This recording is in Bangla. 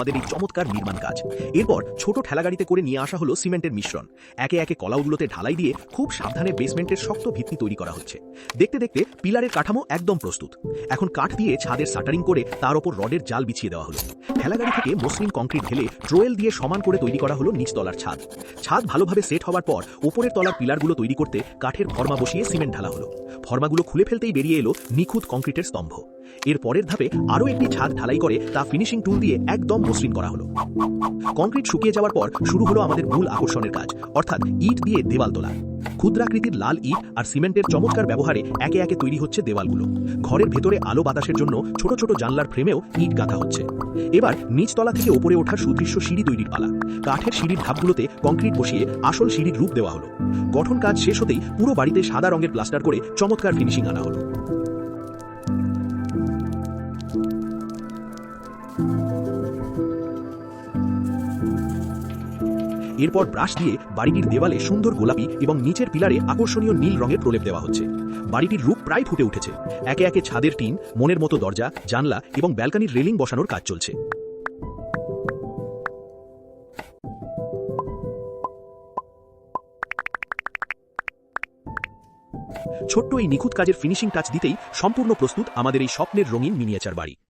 আমাদের এই চমৎকার নির্মাণ কাজ। এরপর ছোট ঠেলাগাড়িতে করে নিয়ে আসা হলো সিমেন্টের মিশ্রণ। একে একে কলাগুলোতে ঢালাই দিয়ে খুব সাবধানে বেসমেন্টের শক্ত ভিত্তি তৈরি করা হচ্ছে। দেখতে দেখতে পিলারের কাঠামো একদম প্রস্তুত। এখন কাঠ দিয়ে ছাদের শাটারিং করে তার ওপর রডের জাল বিছিয়ে দেওয়া হলো। ঠেলাগাড়ি থেকে মসৃণ কংক্রিট ঢেলে ড্রোয়েল দিয়ে সমান করে তৈরি করা হলো নিচতলার ছাদ। ছাদ ভালোভাবে সেট হওয়ার পর ওপরের তলার পিলারগুলো তৈরি করতে কাঠের ফর্মা বসিয়ে সিমেন্ট ঢালা হলো। ফর্মাগুলো খুলে ফেলতেই বেরিয়ে এলো নিখুঁত কংক্রিটের স্তম্ভ। এর পরের ধাপে আরও একটি ছাদ ঢালাই করে তা ফিনিশিং টুল দিয়ে একদম মসৃণ করা হলো। কংক্রিট শুকিয়ে যাওয়ার পর শুরু হলো আমাদের মূল আকর্ষণের কাজ, অর্থাৎ ইট দিয়ে দেওয়াল তোলা। ক্ষুদ্রাকৃতির লাল ইট আর সিমেন্টের চমৎকার ব্যবহারে একে একে তৈরি হচ্ছে দেওয়ালগুলো। ঘরের ভেতরে আলো বাতাসের জন্য ছোট ছোট জানলার ফ্রেমেও ইট গাঁথা হচ্ছে। এবার নিচতলা থেকে ওপরে ওঠার সুদৃশ্য সিঁড়ি তৈরির পালা। কাঠের সিঁড়ির ধাপগুলোতে কংক্রিট বসিয়ে আসল সিঁড়ির রূপ দেওয়া হলো। গঠন কাজ শেষ হতেই পুরো বাড়িতে সাদা রঙের প্লাস্টার করে চমৎকার ফিনিশিং আনা হলো। এরপর ব্রাশ দিয়ে বাড়িটির দেওয়ালে সুন্দর গোলাপি এবং নিচের পিলারে আকর্ষণীয় নীল রঙের প্রলেপ দেওয়া হচ্ছে। বাড়িটির রূপ প্রায় ফুটে উঠেছে। একে একে ছাদের টিন, মনের মতো দরজা, জানলা এবং ব্যালকনির রেলিং বসানোর কাজ চলছে। ছোট্ট এই নিখুঁত কাজের ফিনিশিং টাচ দিতেই সম্পূর্ণ প্রস্তুত আমাদের এই স্বপ্নের রঙিন মিনিয়েচার বাড়ি।